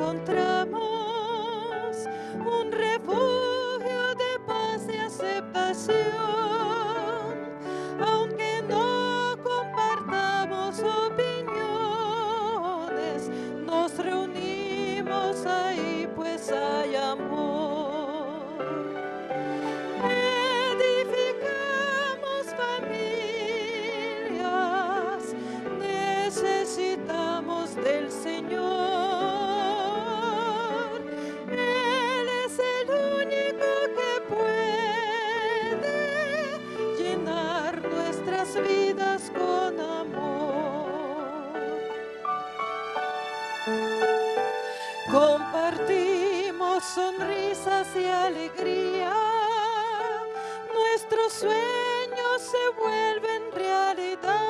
encontramos un refugio de paz y aceptación. Aunque no compartamos opiniones, nos reunimos ahí pues hay amor. Edificamos familias, necesitamos del Señor. Él es el único que puede llenar nuestras vidas con amor. Compartimos sonrisas y alegría. Nuestros sueños se vuelven realidad.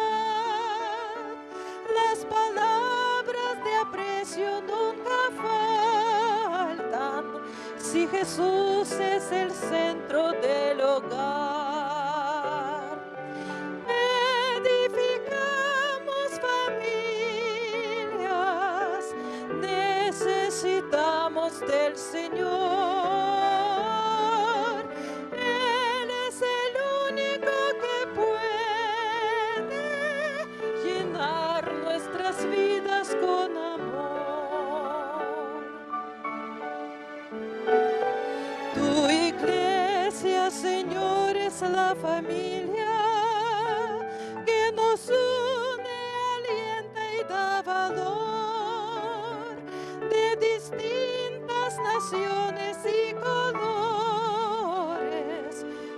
Las palabras de aprecio nunca faltan si Jesús es el centro del hogar. Edificamos familias, necesitamos del Señor. Él es el único que puede llenar nuestras vidas con amor. Tu iglesia, Señor, es la familia que nos une, alienta y da valor, de distintas naciones y colores,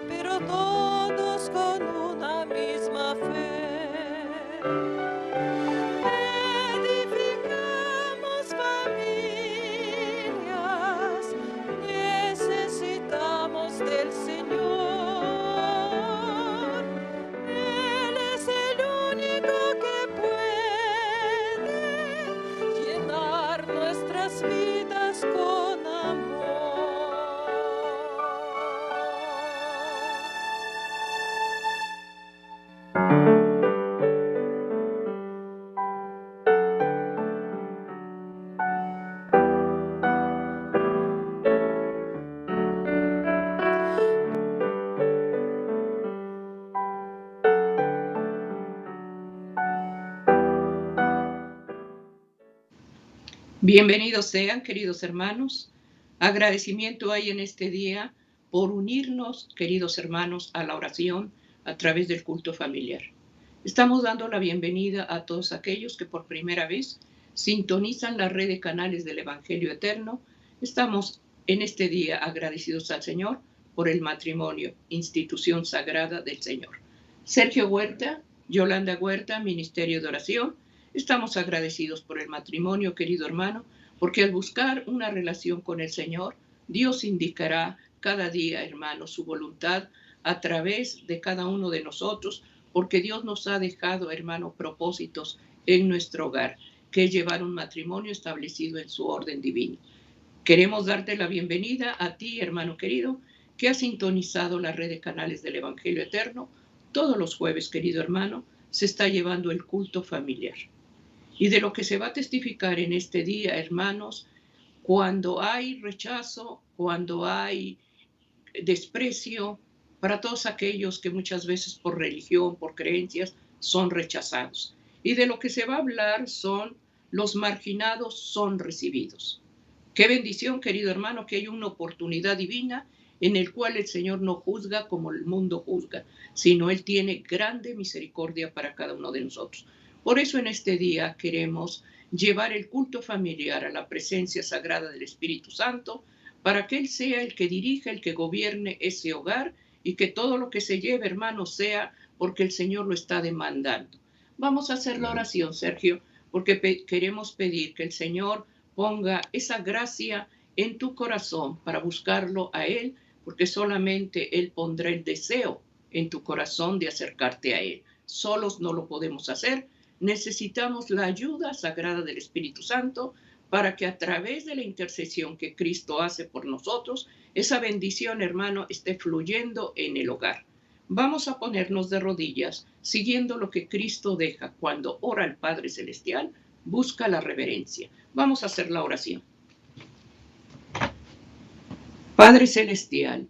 pero todos con una misma fe. Edificamos familias, necesitamos del Señor. Él es el único que puede llenar nuestras vidas con amor. Bienvenidos sean, queridos hermanos. Agradecimiento hay en este día por unirnos, queridos hermanos, a la oración a través del culto familiar. Estamos dando la bienvenida a todos aquellos que por primera vez sintonizan la red de canales del Evangelio Eterno. Estamos en este día agradecidos al Señor por el matrimonio, institución sagrada del Señor. Sergio Huerta, Yolanda Huerta, Ministerio de Oración. Estamos agradecidos por el matrimonio, querido hermano, porque al buscar una relación con el Señor, Dios indicará cada día, hermano, su voluntad a través de cada uno de nosotros, porque Dios nos ha dejado, hermano, propósitos en nuestro hogar, que es llevar un matrimonio establecido en su orden divino. Queremos darte la bienvenida a ti, hermano querido, que has sintonizado la red de canales del Evangelio Eterno. Todos los jueves, querido hermano, se está llevando el culto familiar. Y de lo que se va a testificar en este día, hermanos, cuando hay rechazo, cuando hay desprecio para todos aquellos que muchas veces por religión, por creencias, son rechazados. Y de lo que se va a hablar son los marginados son recibidos. Qué bendición, querido hermano, que hay una oportunidad divina en el cual el Señor no juzga como el mundo juzga, sino Él tiene grande misericordia para cada uno de nosotros. Por eso en este día queremos llevar el culto familiar a la presencia sagrada del Espíritu Santo, para que Él sea el que dirija, el que gobierne ese hogar, y que todo lo que se lleve, hermano, sea porque el Señor lo está demandando. Vamos a hacer la oración, Sergio, porque queremos pedir que el Señor ponga esa gracia en tu corazón para buscarlo a Él, porque solamente Él pondrá el deseo en tu corazón de acercarte a Él. Solos no lo podemos hacer. Necesitamos la ayuda sagrada del Espíritu Santo para que a través de la intercesión que Cristo hace por nosotros, esa bendición, hermano, esté fluyendo en el hogar. Vamos a ponernos de rodillas, siguiendo lo que Cristo deja cuando ora al Padre Celestial, busca la reverencia. Vamos a hacer la oración. Padre Celestial,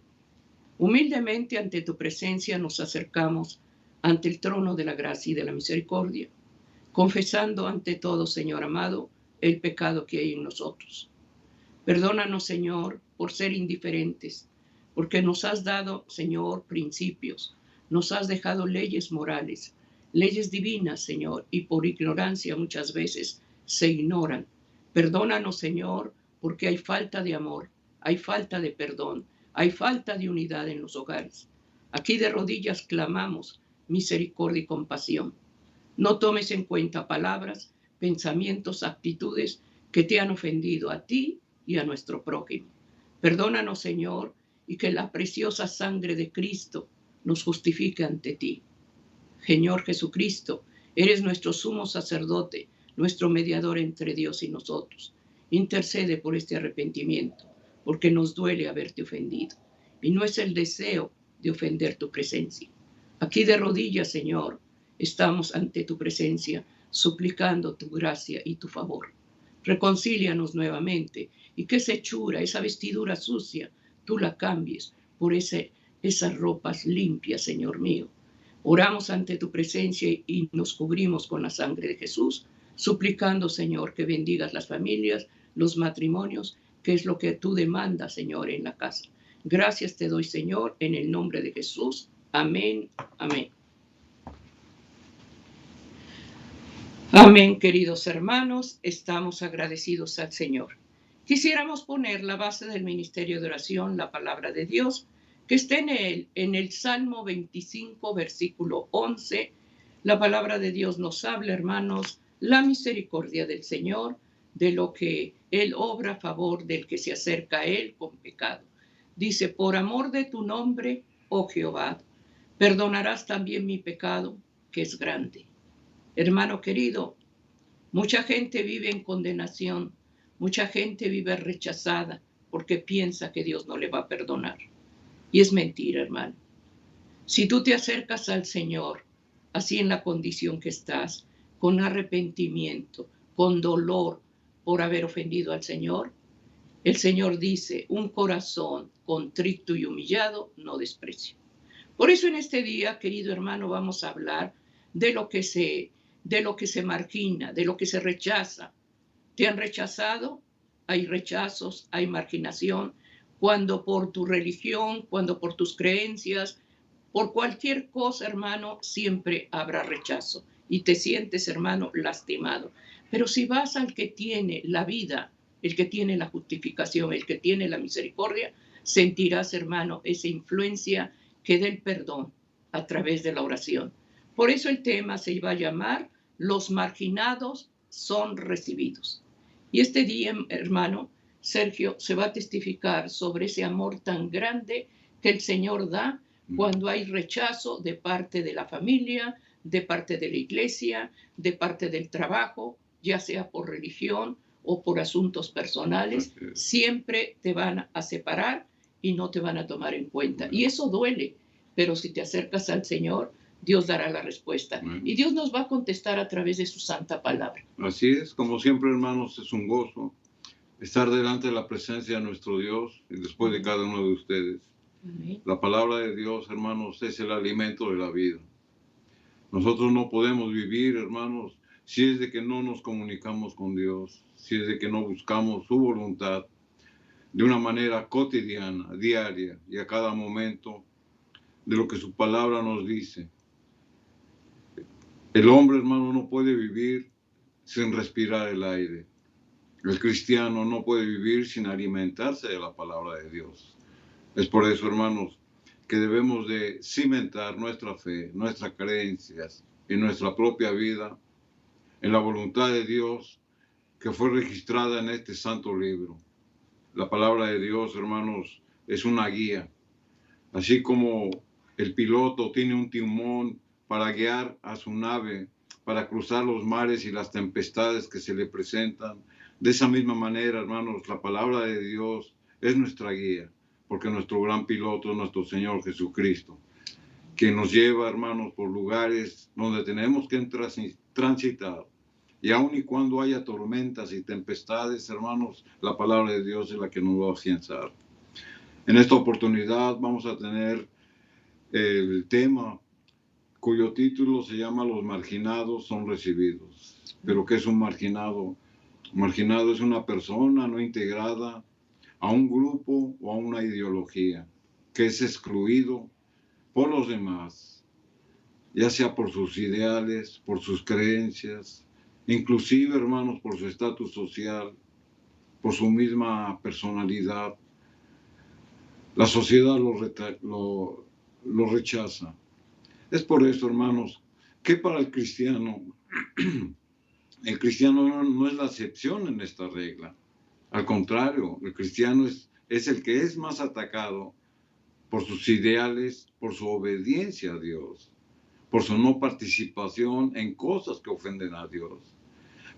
humildemente ante tu presencia nos acercamos ante el trono de la gracia y de la misericordia, confesando ante todo, Señor amado, el pecado que hay en nosotros. Perdónanos, Señor, por ser indiferentes, porque nos has dado, Señor, principios, nos has dejado leyes morales, leyes divinas, Señor, y por ignorancia muchas veces se ignoran. Perdónanos, Señor, porque hay falta de amor, hay falta de perdón, hay falta de unidad en los hogares. Aquí de rodillas clamamos misericordia y compasión. No tomes en cuenta palabras, pensamientos, actitudes que te han ofendido a ti y a nuestro prójimo. Perdónanos, Señor, y que la preciosa sangre de Cristo nos justifique ante ti. Señor Jesucristo, eres nuestro sumo sacerdote, nuestro mediador entre Dios y nosotros. Intercede por este arrepentimiento, porque nos duele haberte ofendido. Y no es el deseo de ofender tu presencia. Aquí de rodillas, Señor, estamos ante tu presencia, suplicando tu gracia y tu favor. Reconcílianos nuevamente y que esa hechura, esa vestidura sucia, tú la cambies por esas ropas limpias, Señor mío. Oramos ante tu presencia y nos cubrimos con la sangre de Jesús, suplicando, Señor, que bendigas las familias, los matrimonios, que es lo que tú demandas, Señor, en la casa. Gracias te doy, Señor, en el nombre de Jesús. Amén, amén. Amén, queridos hermanos, estamos agradecidos al Señor. Quisiéramos poner la base del ministerio de oración, la palabra de Dios, que está en el Salmo 25, versículo 11. La palabra de Dios nos habla, hermanos, la misericordia del Señor, de lo que Él obra a favor del que se acerca a Él con pecado. Dice, por amor de tu nombre, oh Jehová, perdonarás también mi pecado, que es grande. Hermano querido, mucha gente vive en condenación, mucha gente vive rechazada porque piensa que Dios no le va a perdonar. Y es mentira, hermano. Si tú te acercas al Señor, así en la condición que estás, con arrepentimiento, con dolor por haber ofendido al Señor, el Señor dice, un corazón contrito y humillado no desprecio. Por eso en este día, querido hermano, vamos a hablar de lo que se margina, de lo que se rechaza. ¿Te han rechazado? Hay rechazos, hay marginación. Cuando por tu religión, cuando por tus creencias, por cualquier cosa, hermano, siempre habrá rechazo. Y te sientes, hermano, lastimado. Pero si vas al que tiene la vida, el que tiene la justificación, el que tiene la misericordia, sentirás, hermano, esa influencia que da el perdón a través de la oración. Por eso el tema se va a llamar Los marginados son recibidos. Y este día, hermano Sergio, se va a testificar sobre ese amor tan grande que el Señor da cuando hay rechazo de parte de la familia, de parte de la iglesia, de parte del trabajo, ya sea por religión o por asuntos personales. Siempre te van a separar y no te van a tomar en cuenta. Y eso duele, pero si te acercas al Señor, Dios dará la respuesta. Y Dios nos va a contestar a través de su santa palabra. Así es, como siempre, hermanos, es un gozo estar delante de la presencia de nuestro Dios y después de cada uno de ustedes. Amén. La palabra de Dios, hermanos, es el alimento de la vida. Nosotros no podemos vivir, hermanos, si es de que no nos comunicamos con Dios, si es de que no buscamos su voluntad de una manera cotidiana, diaria y a cada momento de lo que su palabra nos dice. El hombre, hermano, no puede vivir sin respirar el aire. El cristiano no puede vivir sin alimentarse de la palabra de Dios. Es por eso, hermanos, que debemos de cimentar nuestra fe, nuestras creencias y nuestra propia vida en la voluntad de Dios que fue registrada en este santo libro. La palabra de Dios, hermanos, es una guía. Así como el piloto tiene un timón para guiar a su nave, para cruzar los mares y las tempestades que se le presentan, de esa misma manera, hermanos, la palabra de Dios es nuestra guía, porque nuestro gran piloto es nuestro Señor Jesucristo, que nos lleva, hermanos, por lugares donde tenemos que transitar. Y aun y cuando haya tormentas y tempestades, hermanos, la palabra de Dios es la que nos va a afianzar. En esta oportunidad vamos a tener el tema cuyo título se llama Los marginados son recibidos. ¿Pero qué es un marginado? Un marginado es una persona no integrada a un grupo o a una ideología, que es excluido por los demás, ya sea por sus ideales, por sus creencias, inclusive, hermanos, por su estatus social, por su misma personalidad. La sociedad lo rechaza. Es por eso, hermanos, que para el cristiano no es la excepción en esta regla. Al contrario, el cristiano es el que es más atacado por sus ideales, por su obediencia a Dios, por su no participación en cosas que ofenden a Dios.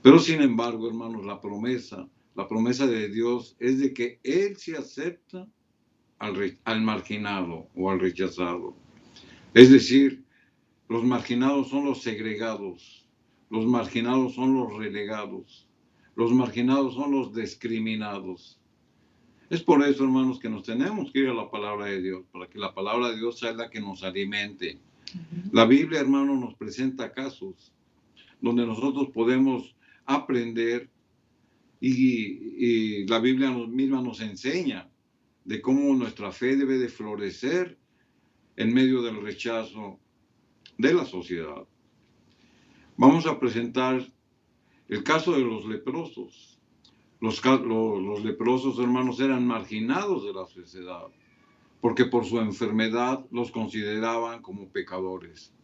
Pero sin embargo, hermanos, la promesa de Dios es de que Él se acepta al marginado o al rechazado. Es decir, los marginados son los segregados, los marginados son los relegados, los marginados son los discriminados. Es por eso, hermanos, que nos tenemos que ir a la palabra de Dios, para que la palabra de Dios sea la que nos alimente. La Biblia, hermanos, nos presenta casos donde nosotros podemos aprender y la Biblia misma nos enseña de cómo nuestra fe debe de florecer en medio del rechazo de la sociedad. Vamos a presentar el caso de los leprosos. Los leprosos, hermanos, eran marginados de la sociedad, porque por su enfermedad los consideraban como pecadores.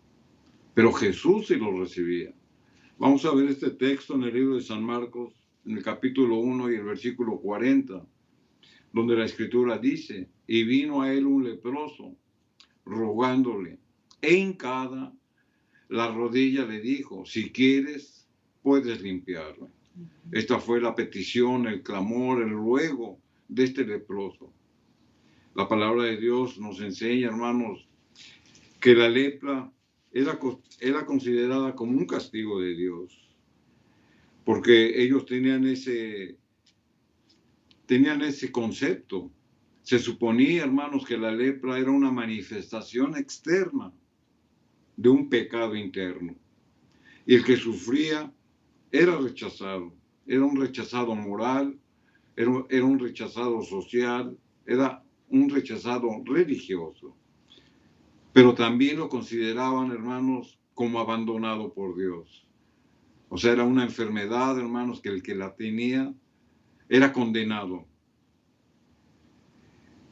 Pero Jesús sí los recibía. Vamos a ver este texto en el libro de San Marcos, en el capítulo 1 y el versículo 40, donde la Escritura dice, y vino a él un leproso, rogándole, e hincada la rodilla le dijo, si quieres, puedes limpiarme. Esta fue la petición, el clamor, el ruego de este leproso. La palabra de Dios nos enseña, hermanos, que la lepra era considerada como un castigo de Dios, porque ellos tenían ese concepto. Se suponía, hermanos, que la lepra era una manifestación externa de un pecado interno. Y el que sufría era rechazado. Era un rechazado moral, era un rechazado social, era un rechazado religioso. Pero también lo consideraban, hermanos, como abandonado por Dios. O sea, era una enfermedad, hermanos, que el que la tenía era condenado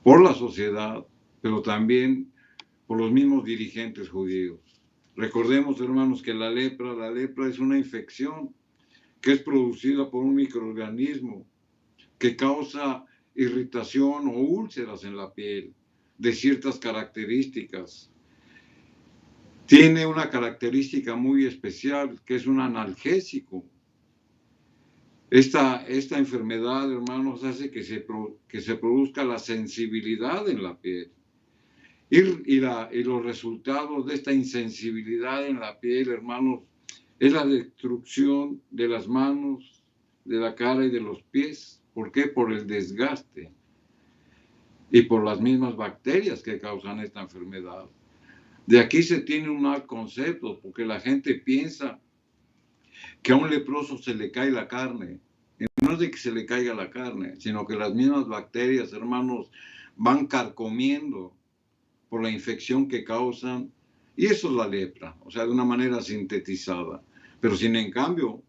por la sociedad, pero también por los mismos dirigentes judíos. Recordemos, hermanos, que la lepra es una infección que es producida por un microorganismo que causa irritación o úlceras en la piel de ciertas características. Tiene una característica muy especial que es un analgésico. Esta enfermedad, hermanos, hace que se produzca la sensibilidad en la piel. Y los resultados de esta insensibilidad en la piel, hermanos, es la destrucción de las manos, de la cara y de los pies. ¿Por qué? Por el desgaste y por las mismas bacterias que causan esta enfermedad. De aquí se tiene un mal concepto, porque la gente piensa que a un leproso se le cae la carne. Y no es de que se le caiga la carne, sino que las mismas bacterias, hermanos, van carcomiendo por la infección que causan, y eso es la lepra, o sea, de una manera sintetizada. Pero sin en cambio,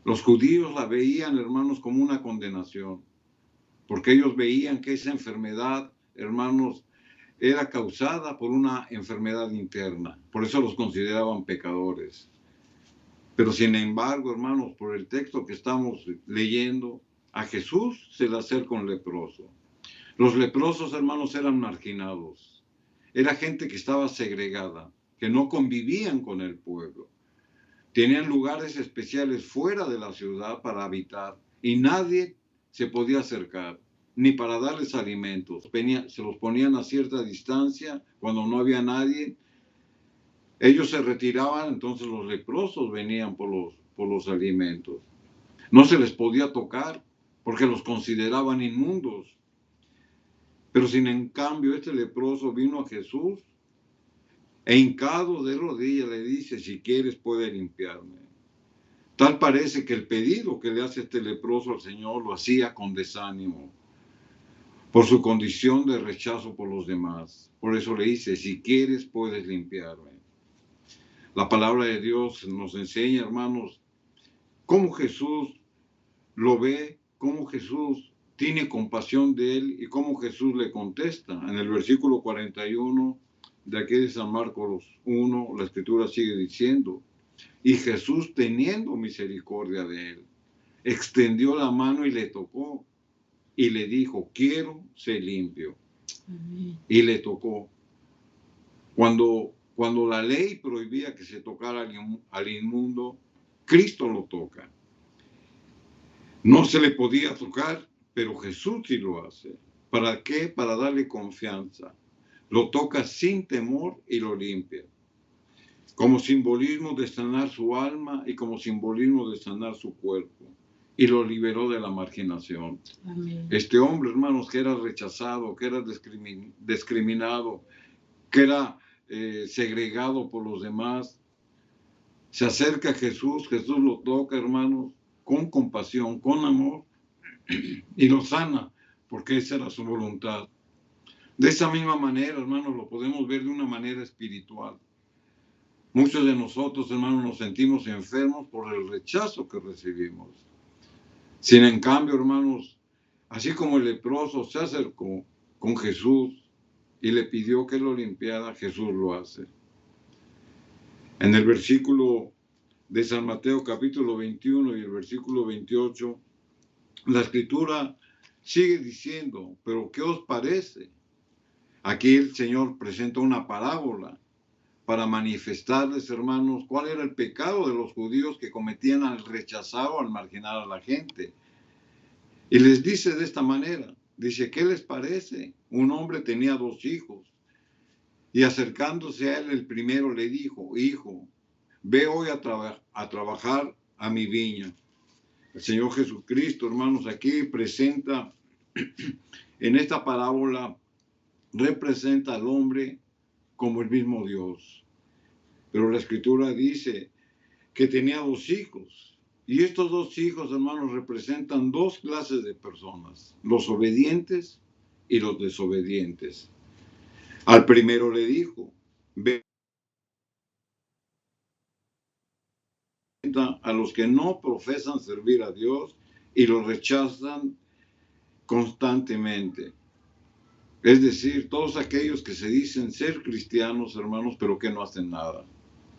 los judíos la veían, hermanos, como una condenación, porque ellos veían que esa enfermedad, hermanos, era causada por una enfermedad interna, por eso los consideraban pecadores. Pero sin embargo, hermanos, por el texto que estamos leyendo, a Jesús se le acerca un leproso. Los leprosos, hermanos, eran marginados. Era gente que estaba segregada, que no convivían con el pueblo. Tenían lugares especiales fuera de la ciudad para habitar y nadie se podía acercar, ni para darles alimentos. Se los ponían a cierta distancia cuando no había nadie. Ellos se retiraban, entonces los leprosos venían por los alimentos. No se les podía tocar porque los consideraban inmundos. Pero sin en cambio este leproso vino a Jesús e hincado de rodillas le dice, si quieres puedes limpiarme. Tal parece que el pedido que le hace este leproso al Señor lo hacía con desánimo, por su condición de rechazo por los demás. Por eso le dice, si quieres puedes limpiarme. La palabra de Dios nos enseña, hermanos, cómo Jesús lo ve, cómo Jesús tiene compasión de él y cómo Jesús le contesta. En el versículo 41 de aquí de San Marcos 1, la escritura sigue diciendo, y Jesús, teniendo misericordia de él, extendió la mano y le tocó y le dijo, quiero ser limpio. Amén. Y le tocó. Cuando la ley prohibía que se tocara al inmundo, Cristo lo toca. No se le podía tocar, pero Jesús sí lo hace. ¿Para qué? Para darle confianza. Lo toca sin temor y lo limpia. Como simbolismo de sanar su alma y como simbolismo de sanar su cuerpo. Y lo liberó de la marginación. Amén. Este hombre, hermanos, que era rechazado, que era discriminado, que era segregado por los demás, se acerca a Jesús, Jesús lo toca, hermanos, con compasión, con amor, y lo sana, porque esa era su voluntad. De esa misma manera, hermanos, lo podemos ver de una manera espiritual. Muchos de nosotros, hermanos, nos sentimos enfermos por el rechazo que recibimos. Sin en cambio, hermanos, así como el leproso se acercó con Jesús y le pidió que lo limpiara, Jesús lo hace. En el versículo de San Mateo capítulo 21 y el versículo 28, la escritura sigue diciendo, pero ¿qué os parece? Aquí el Señor presenta una parábola para manifestarles, hermanos, cuál era el pecado de los judíos que cometían al rechazar o al marginar a la gente. Y les dice de esta manera, dice, ¿qué les parece? Un hombre tenía 2 hijos y acercándose a él el primero le dijo, hijo, ve hoy a trabajar a mi viña. El Señor Jesucristo, hermanos, aquí presenta, en esta parábola, representa al hombre como el mismo Dios. Pero la Escritura dice que tenía 2 hijos. Y estos 2 hijos, hermanos, representan 2 clases de personas, los obedientes y los desobedientes. Al primero le dijo, ve a los que no profesan servir a Dios y los rechazan constantemente. Es decir, todos aquellos que se dicen ser cristianos, hermanos, pero que no hacen nada.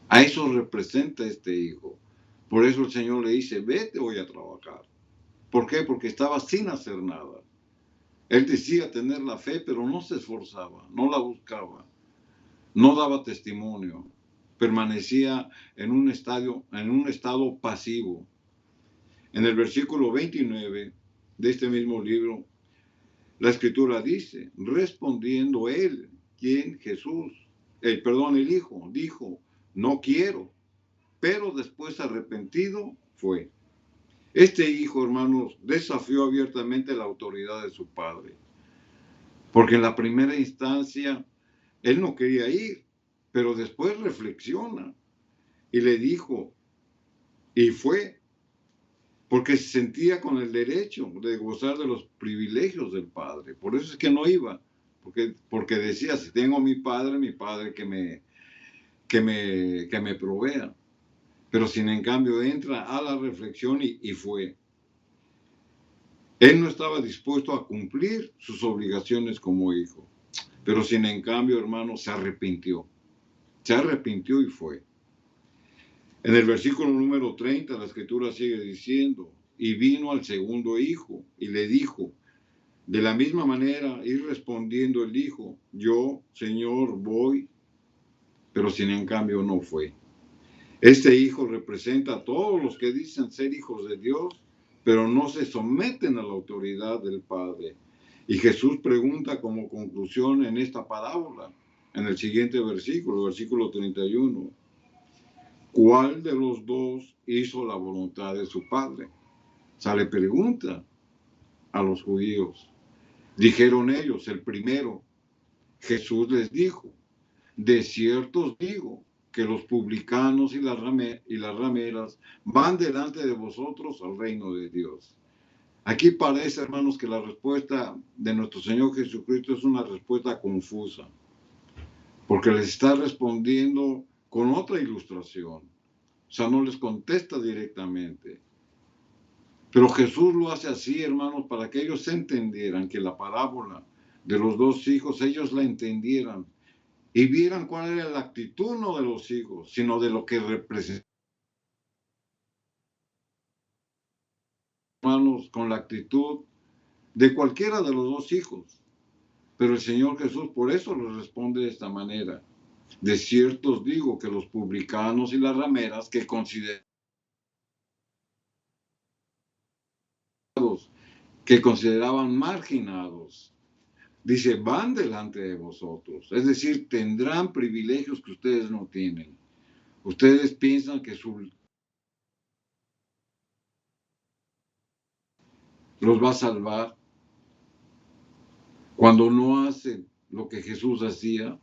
A eso representa este hijo. Por eso el Señor le dice, vete hoy a trabajar. ¿Por qué? Porque estaba sin hacer nada. Él decía tener la fe, pero no se esforzaba, no la buscaba, no daba testimonio. Permanecía en un estado pasivo. En el versículo 29 de este mismo libro, la Escritura dice, respondiendo él, ¿quién? Jesús, el hijo, dijo, no quiero, pero después arrepentido fue. Este hijo, hermanos, desafió abiertamente la autoridad de su padre, porque en la primera instancia él no quería ir, pero después reflexiona y le dijo, y fue, porque se sentía con el derecho de gozar de los privilegios del Padre. Por eso es que no iba, porque decía, si tengo a mi Padre que me provea. Pero sin en cambio entra a la reflexión y fue. Él no estaba dispuesto a cumplir sus obligaciones como hijo, pero sin en cambio, hermano, se arrepintió y fue. En el versículo número 30, la Escritura sigue diciendo, y vino al segundo hijo, y le dijo, de la misma manera, y respondiendo el hijo, yo, Señor, voy, pero sin en cambio no fue. Este hijo representa a todos los que dicen ser hijos de Dios, pero no se someten a la autoridad del Padre. Y Jesús pregunta como conclusión en esta parábola, en el siguiente versículo 31, ¿cuál de los 2 hizo la voluntad de su padre? O sea, le pregunta a los judíos. Dijeron ellos, el primero. Jesús les dijo, de cierto os digo que los publicanos y las rameras van delante de vosotros al reino de Dios. Aquí parece, hermanos, que la respuesta de nuestro Señor Jesucristo es una respuesta confusa, porque les está respondiendo con otra ilustración. O sea, no les contesta directamente. Pero Jesús lo hace así, hermanos, para que ellos entendieran que la parábola de los dos hijos, ellos la entendieran y vieran cuál era la actitud no de los hijos, sino de lo que representa, hermanos, con la actitud de cualquiera de los dos hijos. Pero el Señor Jesús por eso les responde de esta manera. De cierto os digo que los publicanos y las rameras que consideraban marginados, dice, van delante de vosotros. Es decir, tendrán privilegios que ustedes no tienen. Ustedes piensan que los va a salvar cuando no hacen lo que Jesús hacía.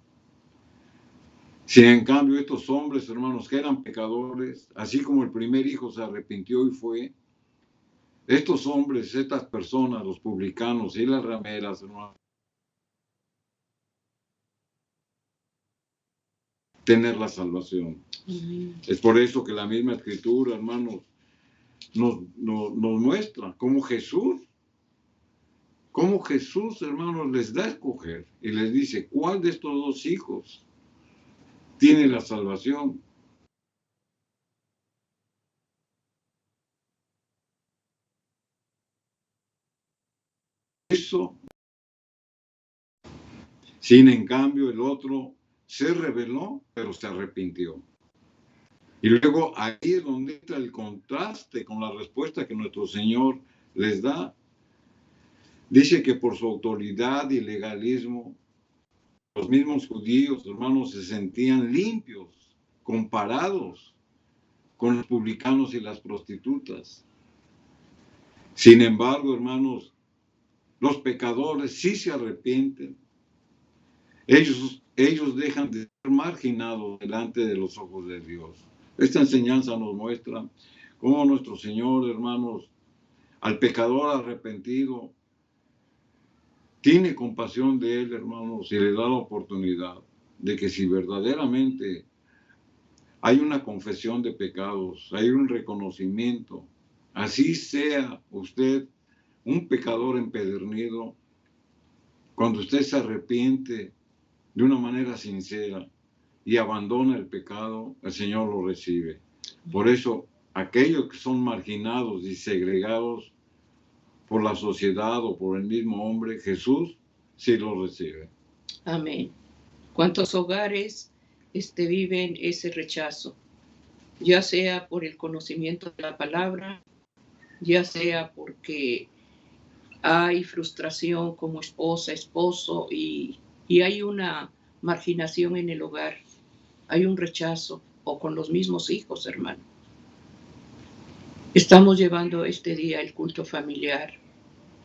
Si en cambio estos hombres, hermanos, que eran pecadores, así como el primer hijo se arrepintió y fue, estos hombres, estas personas, los publicanos y las rameras, hermanos, tener la salvación. Es por eso que la misma Escritura, hermanos, nos muestra cómo Jesús, hermanos, les da a escoger y les dice, ¿cuál de estos dos hijos tiene la salvación? Eso, sin en cambio el otro se rebeló, pero se arrepintió. Y luego ahí es donde entra el contraste con la respuesta que nuestro Señor les da. Dice que por su autoridad y legalismo, los mismos judíos, hermanos, se sentían limpios, comparados con los publicanos y las prostitutas. Sin embargo, hermanos, los pecadores sí se arrepienten. Ellos dejan de ser marginados delante de los ojos de Dios. Esta enseñanza nos muestra cómo nuestro Señor, hermanos, al pecador arrepentido, tiene compasión de él, hermanos, y le da la oportunidad de que si verdaderamente hay una confesión de pecados, hay un reconocimiento, así sea usted un pecador empedernido, cuando usted se arrepiente de una manera sincera y abandona el pecado, el Señor lo recibe. Por eso, aquellos que son marginados y segregados por la sociedad o por el mismo hombre, Jesús sí lo recibe. Amén. ¿Cuántos hogares viven ese rechazo? Ya sea por el conocimiento de la palabra, ya sea porque hay frustración como esposa, esposo, y hay una marginación en el hogar, hay un rechazo, o con los mismos hijos, hermano. Estamos llevando este día el culto familiar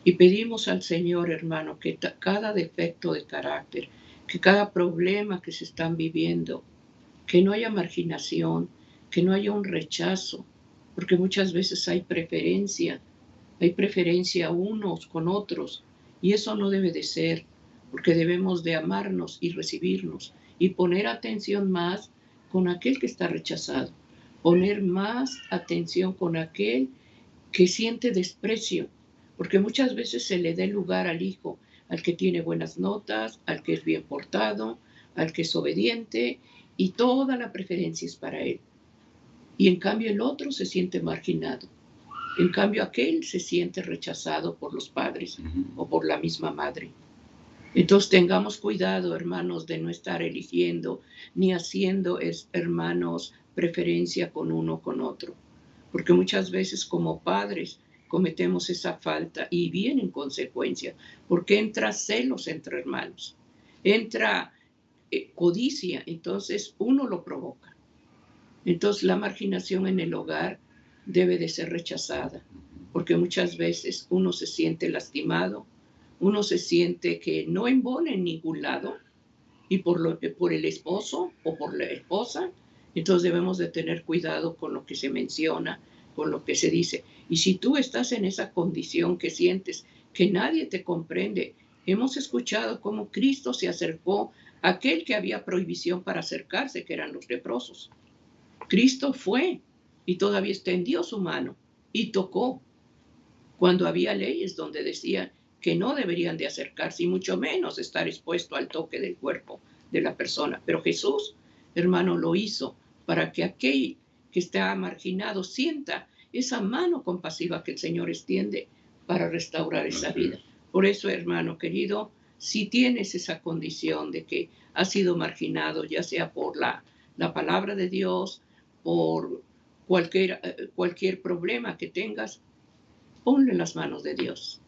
y pedimos al Señor, hermano, que cada defecto de carácter, que cada problema que se están viviendo, que no haya marginación, que no haya un rechazo, porque muchas veces hay preferencia unos con otros, y eso no debe de ser, porque debemos de amarnos y recibirnos y poner atención más con aquel que está rechazado, poner más atención con aquel que siente desprecio, porque muchas veces se le da lugar al hijo, al que tiene buenas notas, al que es bien portado, al que es obediente, y toda la preferencia es para él. Y en cambio el otro se siente marginado. En cambio aquel se siente rechazado por los padres o por la misma madre. Entonces tengamos cuidado, hermanos, de no estar eligiendo ni haciendo, hermanos, preferencia con uno o con otro. Porque muchas veces como padres cometemos esa falta y viene en consecuencia, porque entra celos entre hermanos, entra codicia, entonces uno lo provoca. Entonces la marginación en el hogar debe de ser rechazada, porque muchas veces uno se siente lastimado, uno se siente que no embona en ningún lado, y por el esposo o por la esposa, entonces debemos de tener cuidado con lo que se menciona, con lo que se dice. Y si tú estás en esa condición que sientes que nadie te comprende, hemos escuchado cómo Cristo se acercó a aquel que había prohibición para acercarse, que eran los leprosos. Cristo fue y todavía extendió su mano y tocó cuando había leyes donde decían que no deberían de acercarse y mucho menos estar expuesto al toque del cuerpo de la persona. Pero Jesús, hermano, lo hizo para que aquel que está marginado sienta esa mano compasiva que el Señor extiende para restaurar esa vida. Por eso, hermano querido, si tienes esa condición de que has sido marginado, ya sea por la palabra de Dios, por cualquier problema que tengas, ponlo en las manos de Dios.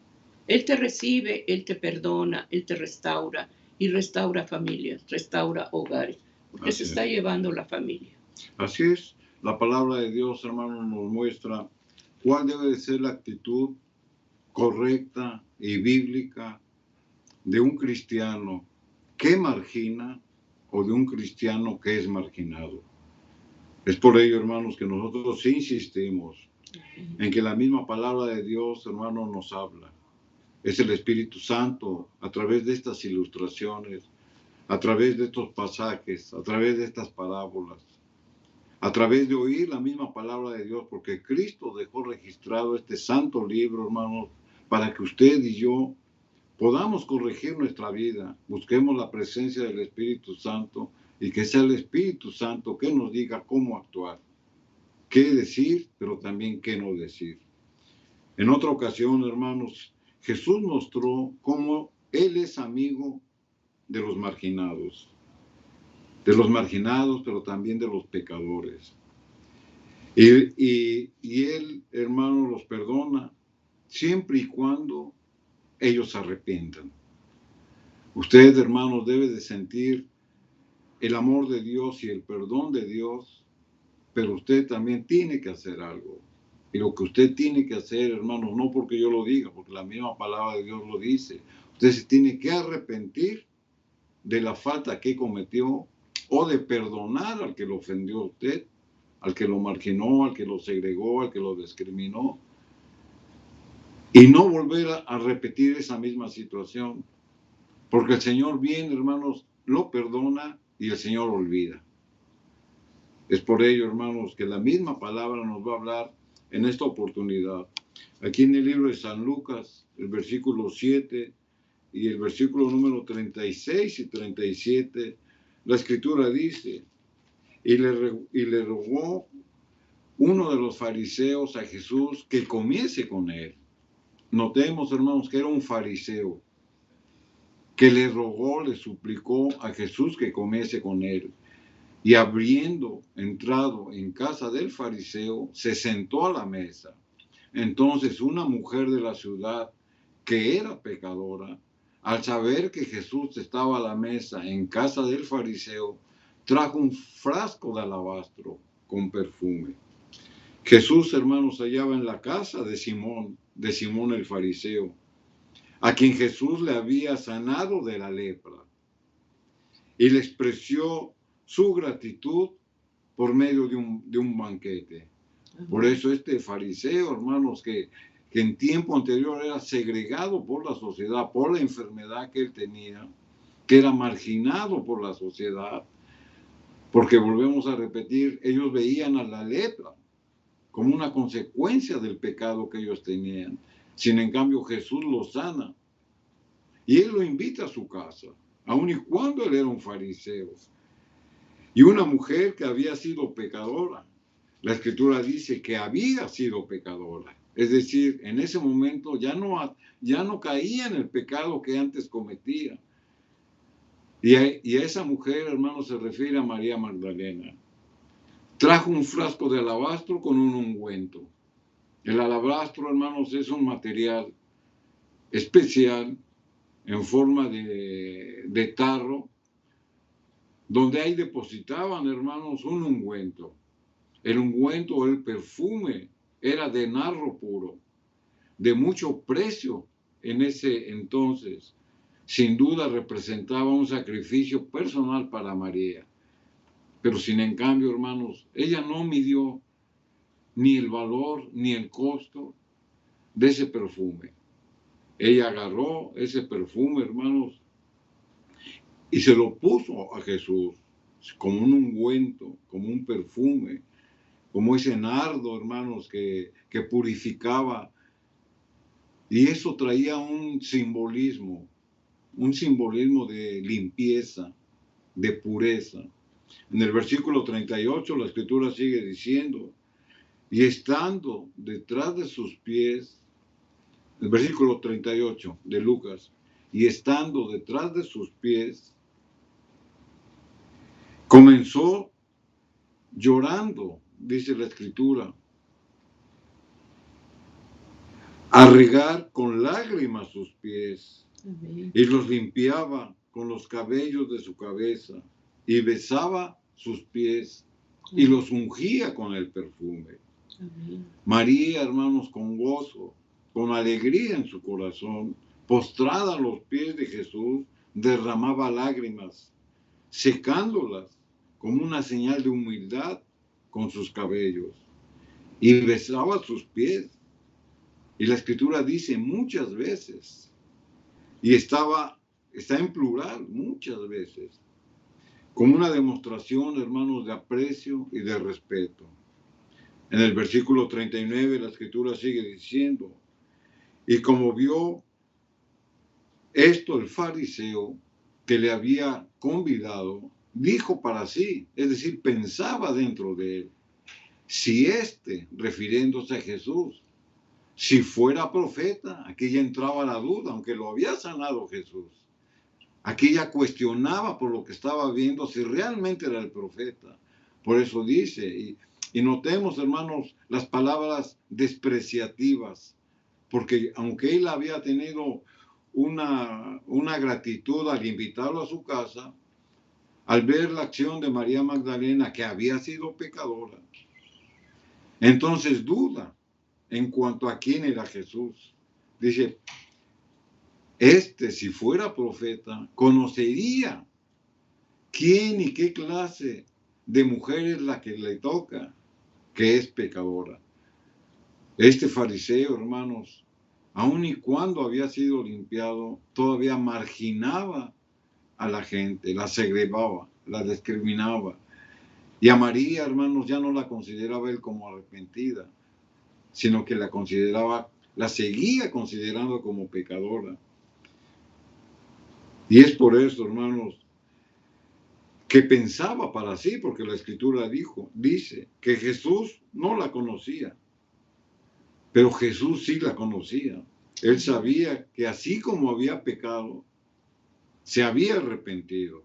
Él te recibe, Él te perdona, Él te restaura y restaura familias, restaura hogares, porque se está llevando la familia. Así es, la palabra de Dios, hermano, nos muestra cuál debe de ser la actitud correcta y bíblica de un cristiano que margina o de un cristiano que es marginado. Es por ello, hermanos, que nosotros insistimos en que la misma palabra de Dios, hermano, nos habla. Es el Espíritu Santo, a través de estas ilustraciones, a través de estos pasajes, a través de estas parábolas, a través de oír la misma palabra de Dios, porque Cristo dejó registrado este santo libro, hermanos, para que usted y yo podamos corregir nuestra vida, busquemos la presencia del Espíritu Santo y que sea el Espíritu Santo que nos diga cómo actuar, qué decir, pero también qué no decir. En otra ocasión, hermanos, Jesús mostró cómo Él es amigo de los marginados, pero también de los pecadores. Y Él, hermano, los perdona siempre y cuando ellos se arrepientan. Usted, hermanos, debe de sentir el amor de Dios y el perdón de Dios, pero usted también tiene que hacer algo. Y lo que usted tiene que hacer, hermanos, no porque yo lo diga, porque la misma palabra de Dios lo dice, usted se tiene que arrepentir de la falta que cometió o de perdonar al que lo ofendió a usted, al que lo marginó, al que lo segregó, al que lo discriminó, y no volver a repetir esa misma situación, porque el Señor bien, hermanos, lo perdona y el Señor olvida. Es por ello, hermanos, que la misma palabra nos va a hablar en esta oportunidad. Aquí en el libro de San Lucas, el versículo 7 y el versículo número 36 y 37, la Escritura dice, y le rogó uno de los fariseos a Jesús que comiese con él. Notemos, hermanos, que era un fariseo que le rogó, le suplicó a Jesús que comiese con él. Y habiendo entrado en casa del fariseo, se sentó a la mesa. Entonces una mujer de la ciudad, que era pecadora, al saber que Jesús estaba a la mesa en casa del fariseo, trajo un frasco de alabastro con perfume. Jesús, hermanos, se hallaba en la casa de Simón el fariseo, a quien Jesús le había sanado de la lepra, y le expresó su gratitud por medio de un banquete. Por eso este fariseo, hermanos, que en tiempo anterior era segregado por la sociedad, por la enfermedad que él tenía, que era marginado por la sociedad, porque volvemos a repetir, ellos veían a la lepra como una consecuencia del pecado que ellos tenían. Sin en cambio, Jesús lo sana y él lo invita a su casa, aun y cuando él era un fariseo. Y una mujer que había sido pecadora, la Escritura dice que había sido pecadora. Es decir, en ese momento ya no caía en el pecado que antes cometía. Y a esa mujer, hermano, se refiere a María Magdalena. Trajo un frasco de alabastro con un ungüento. El alabastro, hermanos, es un material especial en forma de tarro, donde ahí depositaban, hermanos, un ungüento. El ungüento o el perfume era de nardo puro, de mucho precio en ese entonces, sin duda representaba un sacrificio personal para María. Pero sin en cambio, hermanos, ella no midió ni el valor ni el costo de ese perfume. Ella agarró ese perfume, hermanos, y se lo puso a Jesús como un ungüento, como un perfume, como ese nardo, hermanos, que purificaba. Y eso traía un simbolismo de limpieza, de pureza. En el versículo 38 la escritura sigue diciendo, y estando detrás de sus pies, el versículo 38 de Lucas, y estando detrás de sus pies, comenzó llorando, dice la escritura, a regar con lágrimas sus pies. Amén. Y los limpiaba con los cabellos de su cabeza, y besaba sus pies, y los ungía con el perfume. Amén. María, hermanos, con gozo, con alegría en su corazón, postrada a los pies de Jesús, derramaba lágrimas, secándolas como una señal de humildad con sus cabellos, y besaba sus pies. Y la escritura dice muchas veces, y está en plural muchas veces, como una demostración, hermanos, de aprecio y de respeto. En el versículo 39 la escritura sigue diciendo, y como vio esto el fariseo que le había convidado, dijo para sí, es decir, pensaba dentro de él, si refiriéndose a Jesús, si fuera profeta, aquí ya entraba la duda, aunque lo había sanado Jesús. Aquí ya cuestionaba por lo que estaba viendo si realmente era el profeta. Por eso dice, y notemos, hermanos, las palabras despreciativas, porque aunque él había tenido una gratitud al invitarlo a su casa, al ver la acción de María Magdalena, que había sido pecadora, entonces duda en cuanto a quién era Jesús. Dice, si fuera profeta, conocería quién y qué clase de mujer es la que le toca, que es pecadora. Este fariseo, hermanos, aun y cuando había sido limpiado, todavía marginaba a la gente, la segregaba, la discriminaba. Y a María, hermanos, ya no la consideraba él como arrepentida, sino que la seguía considerando como pecadora. Y es por eso, hermanos, que pensaba para sí, porque la escritura dice que Jesús no la conocía, pero Jesús sí la conocía. Él sabía que así como había pecado, se había arrepentido.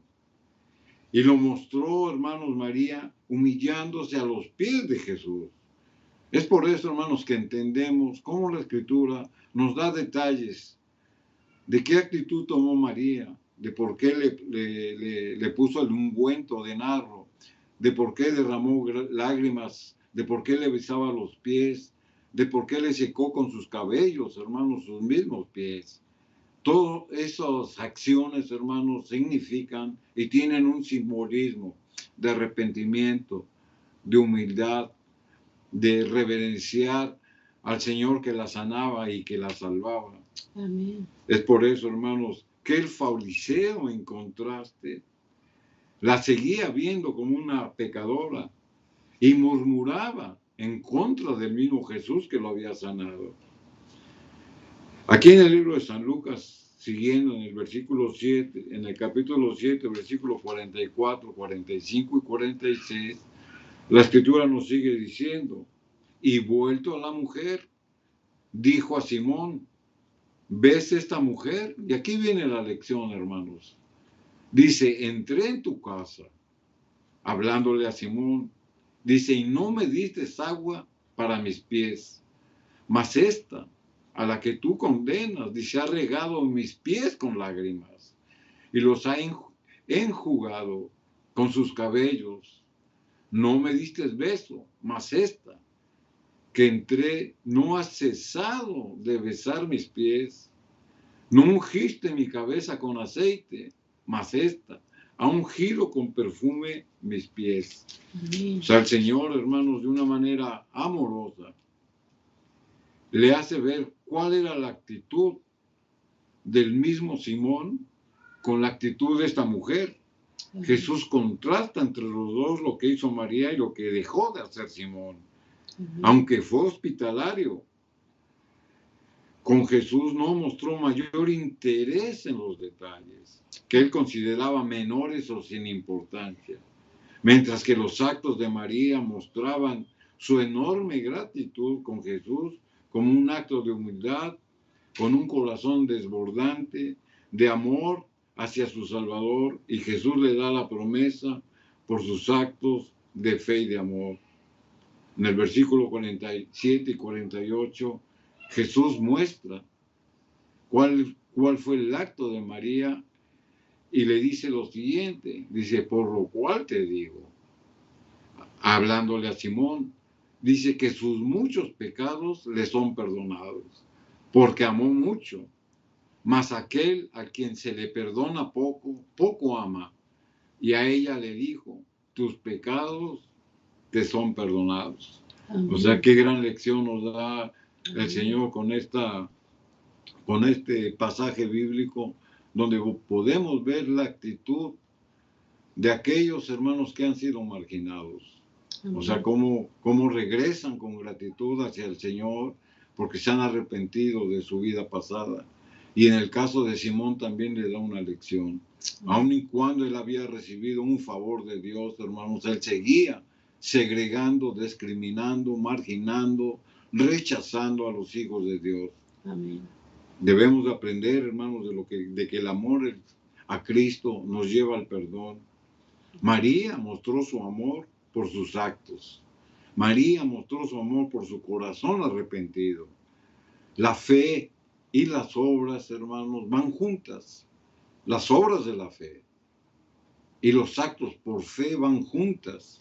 Y lo mostró, hermanos, María, humillándose a los pies de Jesús. Es por eso, hermanos, que entendemos cómo la escritura nos da detalles de qué actitud tomó María, de por qué le puso el ungüento de nardo, de por qué derramó lágrimas, de por qué le besaba los pies, de por qué le secó con sus cabellos, hermanos, sus mismos pies. Todas esas acciones, hermanos, significan y tienen un simbolismo de arrepentimiento, de humildad, de reverenciar al Señor que la sanaba y que la salvaba. Amén. Es por eso, hermanos, que el fariseo, en contraste, la seguía viendo como una pecadora y murmuraba en contra del mismo Jesús que lo había sanado. Aquí en el libro de San Lucas, siguiendo en el versículo 7, en el capítulo 7, versículos 44, 45 y 46, la escritura nos sigue diciendo, y vuelto a la mujer, dijo a Simón, ¿ves esta mujer? Y aquí viene la lección, hermanos. Dice, entré en tu casa, hablándole a Simón. Dice, y no me diste agua para mis pies, mas esta, a la que tú condenas, dice, ha regado mis pies con lágrimas y los ha enjugado con sus cabellos. No me diste beso, mas esta, que entré, no ha cesado de besar mis pies No ungiste mi cabeza con aceite, mas esta ha ungido con perfume mis pies. Amén. O sea, el Señor, hermanos, de una manera amorosa, le hace ver cuál era la actitud del mismo Simón con la actitud de esta mujer. Amén. Jesús contrasta entre los dos lo que hizo María y lo que dejó de hacer Simón. Amén. Aunque fue hospitalario, con Jesús no mostró mayor interés en los detalles, que él consideraba menores o sin importancia, mientras que los actos de María mostraban su enorme gratitud con Jesús como un acto de humildad, con un corazón desbordante de amor hacia su Salvador, y Jesús le da la promesa por sus actos de fe y de amor. En el versículo 47 y 48, Jesús muestra cuál fue el acto de María y le dice lo siguiente, dice, por lo cual te digo, hablándole a Simón, dice que sus muchos pecados le son perdonados, porque amó mucho, mas aquel a quien se le perdona poco, poco ama. Y a ella le dijo, tus pecados te son perdonados. Amén. O sea, qué gran lección nos da el Amén. Señor con este pasaje bíblico, donde podemos ver la actitud de aquellos hermanos que han sido marginados. Amén. O sea, cómo regresan con gratitud hacia el Señor porque se han arrepentido de su vida pasada. Y en el caso de Simón también le da una lección. Aun y cuando él había recibido un favor de Dios, hermanos, él seguía segregando, discriminando, marginando, rechazando a los hijos de Dios. Amén. Debemos de aprender, hermanos, de que el amor a Cristo nos lleva al perdón. María mostró su amor por sus actos. María mostró su amor por su corazón arrepentido. La fe y las obras, hermanos, van juntas. Las obras de la fe y los actos por fe van juntas.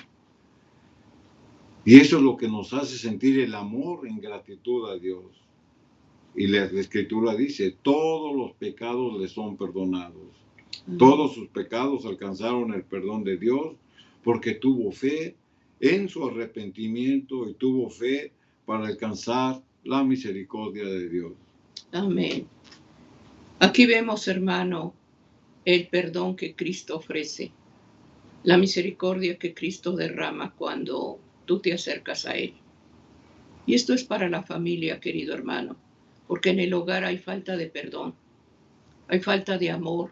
Y eso es lo que nos hace sentir el amor en gratitud a Dios. Y la Escritura dice, todos los pecados le son perdonados. Todos sus pecados alcanzaron el perdón de Dios porque tuvo fe en su arrepentimiento y tuvo fe para alcanzar la misericordia de Dios. Amén. Aquí vemos, hermano, el perdón que Cristo ofrece, la misericordia que Cristo derrama cuando tú te acercas a Él. Y esto es para la familia, querido hermano, porque en el hogar hay falta de perdón, hay falta de amor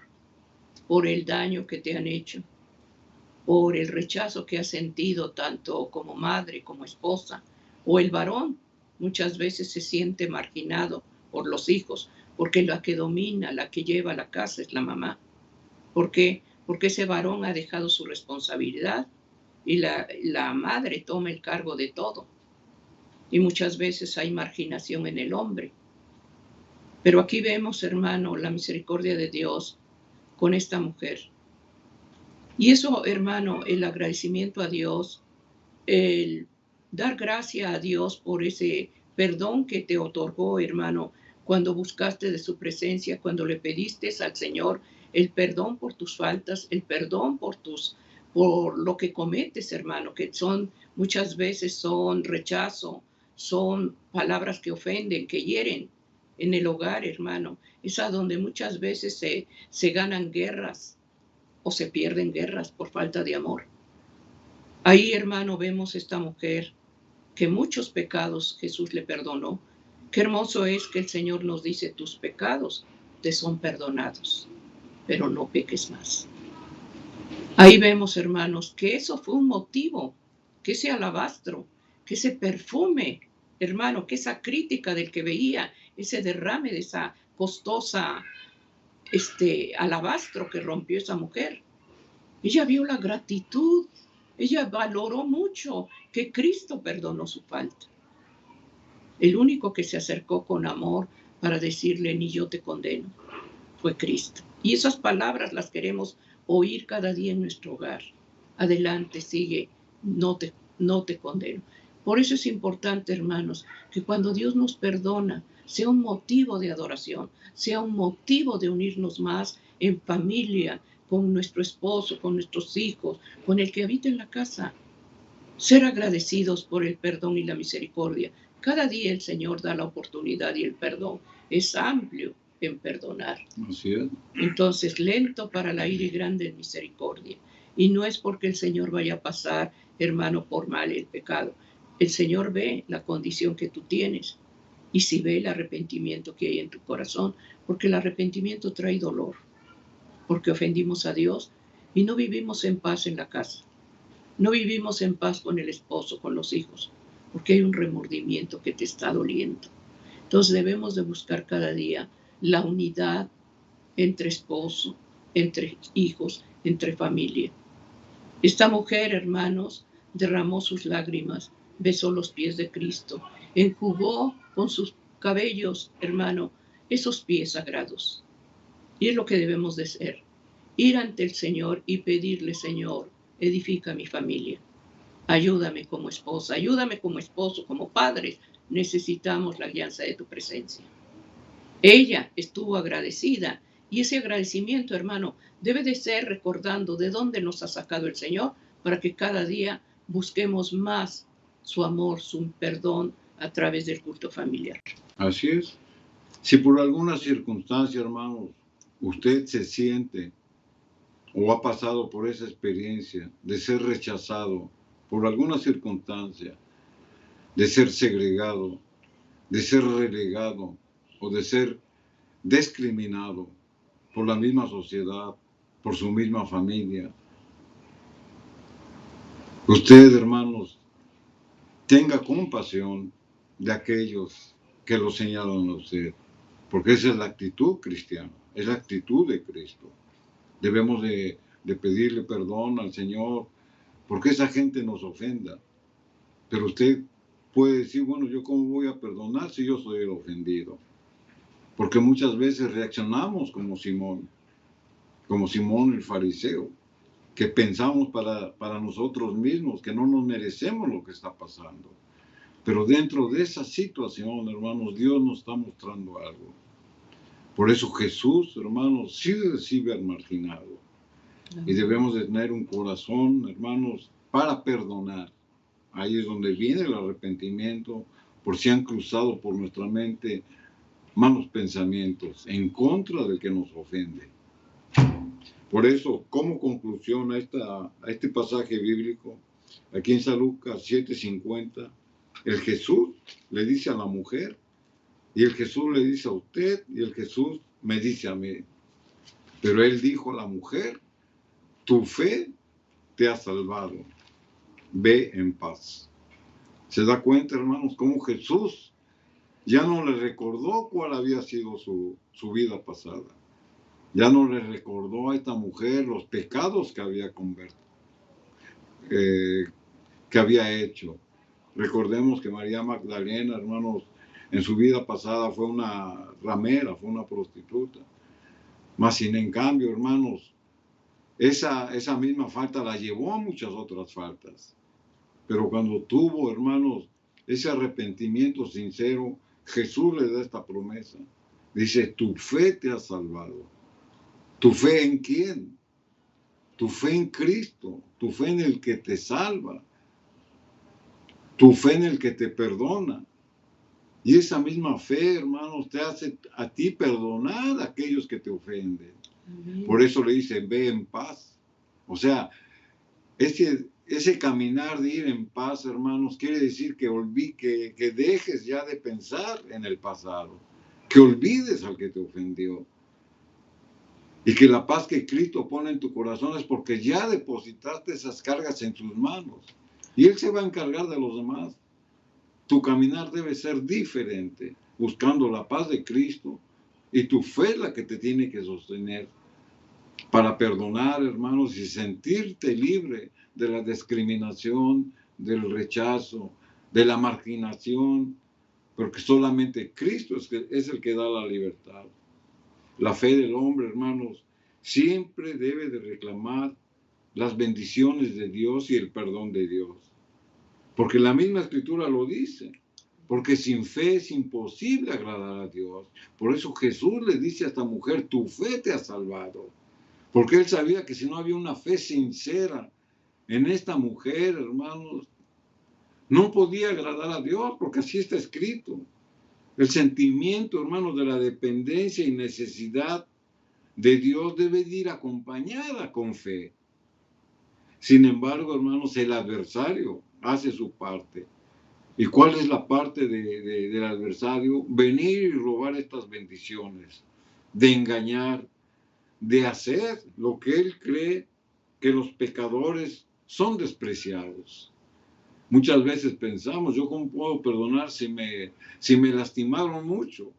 por el daño que te han hecho, por el rechazo que has sentido tanto como madre, como esposa, o el varón muchas veces se siente marginado por los hijos, porque la que domina, la que lleva la casa es la mamá. ¿Por qué? Porque ese varón ha dejado su responsabilidad y la madre toma el cargo de todo. Y muchas veces hay marginación en el hombre. Pero aquí vemos, hermano, la misericordia de Dios con esta mujer. Y eso, hermano, el agradecimiento a Dios, el dar gracias a Dios por ese perdón que te otorgó, hermano, cuando buscaste de su presencia, cuando le pediste al Señor el perdón por tus faltas, el perdón por lo que cometes, hermano, que muchas veces son rechazo, son palabras que ofenden, que hieren en el hogar, hermano. Es a donde muchas veces se ganan guerras o se pierden guerras por falta de amor. Ahí, hermano, vemos esta mujer que muchos pecados Jesús le perdonó. Qué hermoso es que el Señor nos dice, tus pecados te son perdonados, pero no peques más. Ahí vemos, hermanos, que eso fue un motivo, que ese alabastro, que ese perfume, hermano, que esa crítica del que veía, ese derrame de esa costosa alabastro que rompió esa mujer. Ella vio la gratitud, ella valoró mucho que Cristo perdonó su falta. El único que se acercó con amor para decirle, ni yo te condeno, fue Cristo. Y esas palabras las queremos oír cada día en nuestro hogar. Adelante, sigue, no te condeno. Por eso es importante, hermanos, que cuando Dios nos perdona, sea un motivo de adoración, sea un motivo de unirnos más en familia, con nuestro esposo, con nuestros hijos, con el que habita en la casa. Ser agradecidos por el perdón y la misericordia. Cada día el Señor da la oportunidad y el perdón es amplio en perdonar. Así es. Entonces, lento para la ira y grande en misericordia. Y no es porque el Señor vaya a pasar, hermano, por mal el pecado. El Señor ve la condición que tú tienes y si ve el arrepentimiento que hay en tu corazón, porque el arrepentimiento trae dolor, porque ofendimos a Dios y no vivimos en paz en la casa. No vivimos en paz con el esposo, con los hijos, porque hay un remordimiento que te está doliendo. Entonces debemos de buscar cada día la unidad entre esposo, entre hijos, entre familia. Esta mujer, hermanos, derramó sus lágrimas, besó los pies de Cristo, enjugó con sus cabellos, hermano, esos pies sagrados. Y es lo que debemos de ser, ir ante el Señor y pedirle, Señor, edifica mi familia. Ayúdame como esposa, ayúdame como esposo, como padres. Necesitamos la alianza de tu presencia. Ella estuvo agradecida y ese agradecimiento, hermano, debe de ser recordando de dónde nos ha sacado el Señor para que cada día busquemos más su amor, su perdón a través del culto familiar. Así es. Si por alguna circunstancia, hermanos, usted se siente o ha pasado por esa experiencia de ser rechazado por alguna circunstancia, de ser segregado, de ser relegado o de ser discriminado por la misma sociedad, por su misma familia. Usted, hermanos, tenga compasión de aquellos que lo señalan a usted, porque esa es la actitud cristiana, es la actitud de Cristo. Debemos de pedirle perdón al Señor porque esa gente nos ofenda. Pero usted puede decir, bueno, ¿yo cómo voy a perdonar si yo soy el ofendido? Porque muchas veces reaccionamos como Simón el fariseo, que pensamos para nosotros mismos que no nos merecemos lo que está pasando. Pero dentro de esa situación, hermanos, Dios nos está mostrando algo. Por eso Jesús, hermanos, sí recibe al marginado. Y debemos de tener un corazón, hermanos, para perdonar. Ahí es donde viene el arrepentimiento, por si han cruzado por nuestra mente malos pensamientos en contra del que nos ofende. Por eso, como conclusión a este pasaje bíblico, aquí en San Lucas 7:50, el Jesús le dice a la mujer, y el Jesús le dice a usted, y el Jesús me dice a mí. Pero él dijo a la mujer, tu fe te ha salvado, ve en paz. ¿Se da cuenta, hermanos, cómo Jesús ya no le recordó cuál había sido su vida pasada? Ya no le recordó a esta mujer los pecados que había hecho. Recordemos que María Magdalena, hermanos, en su vida pasada fue una ramera, fue una prostituta. Mas sin en cambio, hermanos, esa misma falta la llevó a muchas otras faltas. Pero cuando tuvo, hermanos, ese arrepentimiento sincero, Jesús le da esta promesa. Dice, tu fe te ha salvado. ¿Tu fe en quién? Tu fe en Cristo, tu fe en el que te salva, tu fe en el que te perdona. Y esa misma fe, hermanos, te hace a ti perdonar a aquellos que te ofenden. Amén. Por eso le dice, ve en paz. O sea, ese caminar de ir en paz, hermanos, quiere decir que dejes ya de pensar en el pasado, que olvides al que te ofendió. Y que la paz que Cristo pone en tu corazón es porque ya depositaste esas cargas en sus manos. Y Él se va a encargar de los demás. Tu caminar debe ser diferente, buscando la paz de Cristo. Y tu fe es la que te tiene que sostener para perdonar, hermanos, y sentirte libre de la discriminación, del rechazo, de la marginación. Porque solamente Cristo es el que da la libertad. La fe del hombre, hermanos, siempre debe de reclamar las bendiciones de Dios y el perdón de Dios. Porque la misma Escritura lo dice. porque sin fe es imposible agradar a Dios. Por eso Jesús le dice a esta mujer, tu fe te ha salvado. Porque él sabía que si no había una fe sincera en esta mujer, hermanos, no podía agradar a Dios, porque así está escrito. El sentimiento, hermanos, de la dependencia y necesidad de Dios debe ir acompañada con fe. Sin embargo, hermanos, el adversario hace su parte. ¿Y cuál es la parte del adversario? Venir y robar estas bendiciones, de engañar, de hacer lo que él cree que los pecadores son despreciados. Muchas veces pensamos, ¿yo cómo puedo perdonar si me lastimaron mucho?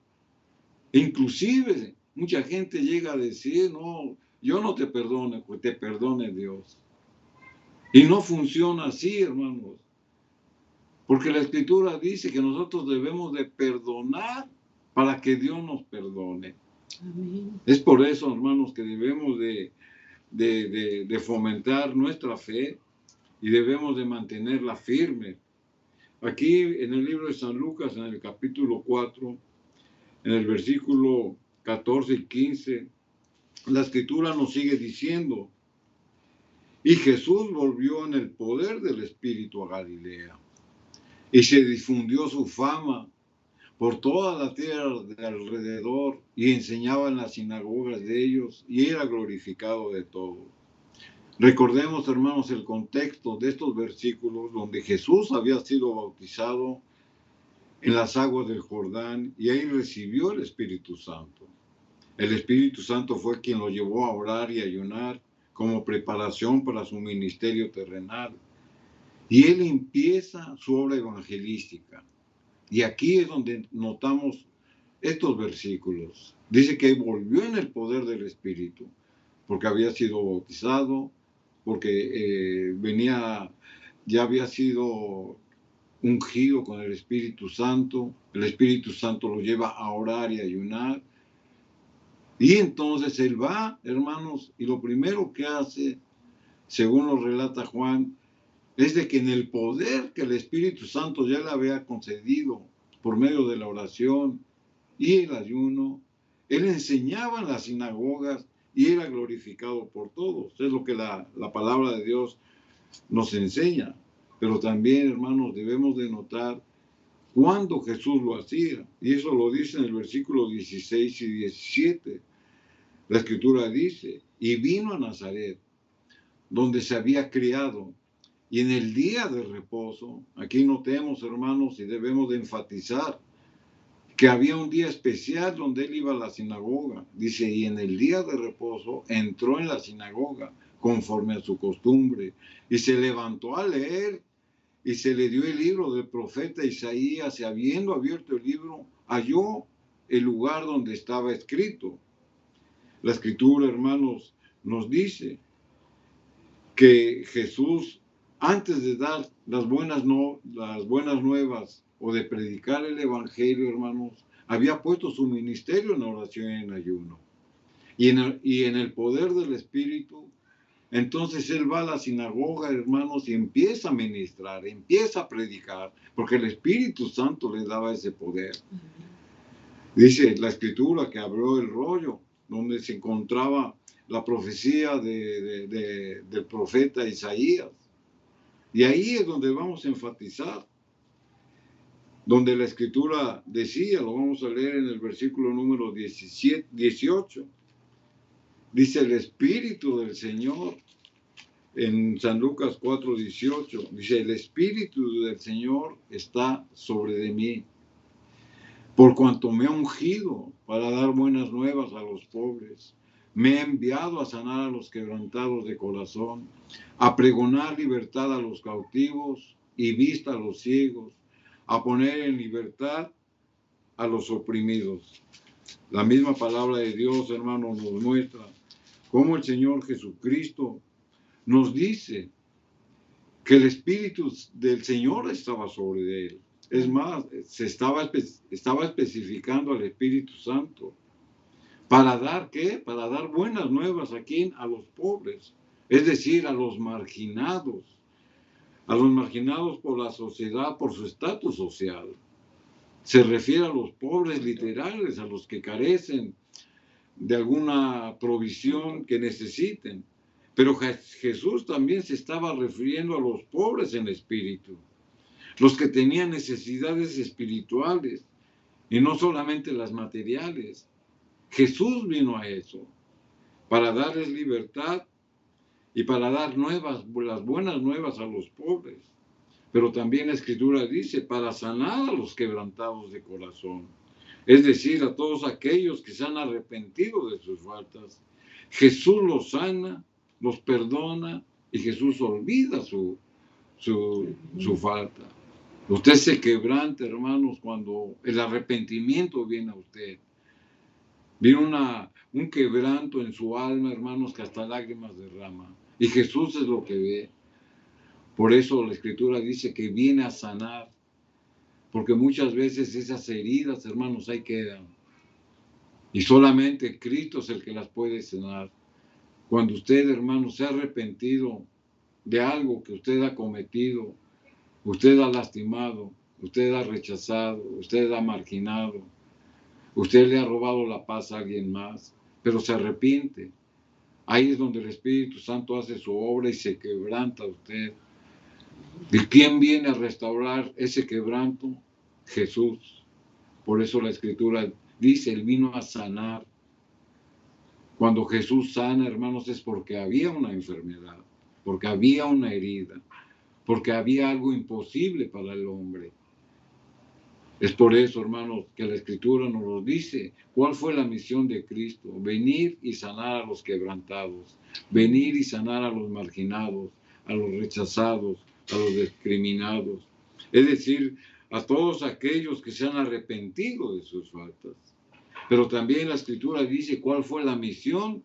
Inclusive, mucha gente llega a decir, no, yo no te perdono, pues te perdone Dios. Y no funciona así, hermanos. Porque la Escritura dice que nosotros debemos de perdonar para que Dios nos perdone. Amén. Es por eso, hermanos, que debemos de fomentar nuestra fe y debemos de mantenerla firme. Aquí en el libro de San Lucas, en el capítulo 4, en el versículo 14 y 15, la Escritura nos sigue diciendo, y Jesús volvió en el poder del Espíritu a Galilea, y se difundió su fama por toda la tierra de alrededor, y enseñaba en las sinagogas de ellos, y era glorificado de todos. Recordemos, hermanos, el contexto de estos versículos donde Jesús había sido bautizado en las aguas del Jordán y ahí recibió el Espíritu Santo. El Espíritu Santo fue quien lo llevó a orar y ayunar como preparación para su ministerio terrenal. Y él empieza su obra evangelística. Y aquí es donde notamos estos versículos. Dice que volvió en el poder del Espíritu, porque había sido bautizado, porque ya había sido ungido con el Espíritu Santo. El Espíritu Santo lo lleva a orar y ayunar. Y entonces él va, hermanos, y lo primero que hace, según lo relata Juan, es de que en el poder que el Espíritu Santo ya le había concedido por medio de la oración y el ayuno, él enseñaba en las sinagogas y era glorificado por todos. Es lo que la palabra de Dios nos enseña. Pero también, hermanos, debemos de notar cuándo Jesús lo hacía. Y eso lo dice en el versículo 16 y 17. La Escritura dice, y vino a Nazaret, donde se había criado, y en el día de reposo, aquí notemos, hermanos, y debemos de enfatizar, que había un día especial donde él iba a la sinagoga. Dice, y en el día de reposo entró en la sinagoga conforme a su costumbre, y se levantó a leer, y se le dio el libro del profeta Isaías, y habiendo abierto el libro, halló el lugar donde estaba escrito. La Escritura, hermanos, nos dice que Jesús, antes de dar las buenas nuevas o de predicar el Evangelio, hermanos, había puesto su ministerio en oración y en ayuno. Y en el poder del Espíritu, entonces él va a la sinagoga, hermanos, y empieza a ministrar, empieza a predicar, porque el Espíritu Santo le daba ese poder. Dice la Escritura que abrió el rollo donde se encontraba la profecía del profeta Isaías. Y ahí es donde vamos a enfatizar, donde la Escritura decía, lo vamos a leer en el versículo número 18, dice el Espíritu del Señor, en San Lucas 4:18, dice, el Espíritu del Señor está sobre de mí, por cuanto me ha ungido para dar buenas nuevas a los pobres. Me ha enviado a sanar a los quebrantados de corazón, a pregonar libertad a los cautivos y vista a los ciegos, a poner en libertad a los oprimidos. La misma palabra de Dios, hermanos, nos muestra cómo el Señor Jesucristo nos dice que el Espíritu del Señor estaba sobre él. Es más, se estaba especificando al Espíritu Santo. ¿Para dar qué? Para dar buenas nuevas a quién? A los pobres, es decir, a los marginados por la sociedad, por su estatus social. Se refiere a los pobres literales, a los que carecen de alguna provisión que necesiten. Pero Jesús también se estaba refiriendo a los pobres en espíritu, los que tenían necesidades espirituales y no solamente las materiales. Jesús vino a eso, para darles libertad y para dar las buenas nuevas a los pobres. Pero también la Escritura dice, para sanar a los quebrantados de corazón. Es decir, a todos aquellos que se han arrepentido de sus faltas. Jesús los sana, los perdona y Jesús olvida su falta. Usted se quebranta, hermanos, cuando el arrepentimiento viene a usted. Viene un quebranto en su alma, hermanos, que hasta lágrimas derrama. Y Jesús es lo que ve. Por eso la Escritura dice que viene a sanar. Porque muchas veces esas heridas, hermanos, ahí quedan. Y solamente Cristo es el que las puede sanar. Cuando usted, hermano, se ha arrepentido de algo que usted ha cometido, usted ha lastimado, usted ha rechazado, usted ha marginado, usted le ha robado la paz a alguien más, pero se arrepiente. Ahí es donde el Espíritu Santo hace su obra y se quebranta usted. ¿Y quién viene a restaurar ese quebranto? Jesús. Por eso la Escritura dice, Él vino a sanar. Cuando Jesús sana, hermanos, es porque había una enfermedad, porque había una herida, porque había algo imposible para el hombre. Es por eso, hermanos, que la Escritura nos lo dice. ¿Cuál fue la misión de Cristo? Venir y sanar a los quebrantados, venir y sanar a los marginados, a los rechazados, a los discriminados. Es decir, a todos aquellos que se han arrepentido de sus faltas. Pero también la Escritura dice cuál fue la misión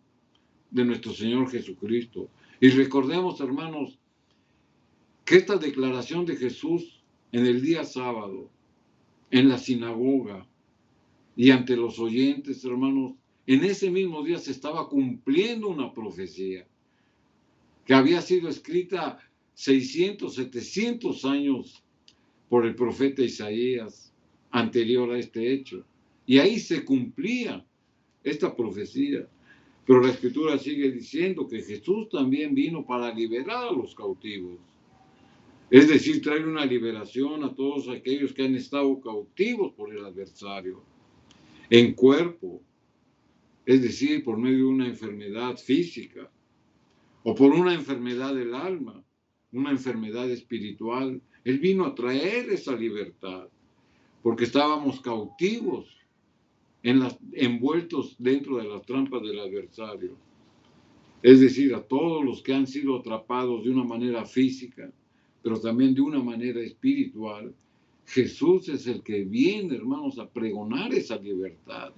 de nuestro Señor Jesucristo. Y recordemos, hermanos, que esta declaración de Jesús en el día sábado, en la sinagoga y ante los oyentes, hermanos, en ese mismo día se estaba cumpliendo una profecía que había sido escrita 600, 700 años por el profeta Isaías, anterior a este hecho. Y ahí se cumplía esta profecía. Pero la Escritura sigue diciendo que Jesús también vino para liberar a los cautivos. Es decir, traer una liberación a todos aquellos que han estado cautivos por el adversario, en cuerpo, es decir, por medio de una enfermedad física, o por una enfermedad del alma, una enfermedad espiritual. Él vino a traer esa libertad, porque estábamos cautivos, envueltos dentro de las trampas del adversario. Es decir, a todos los que han sido atrapados de una manera física, pero también de una manera espiritual, Jesús es el que viene, hermanos, a pregonar esa libertad.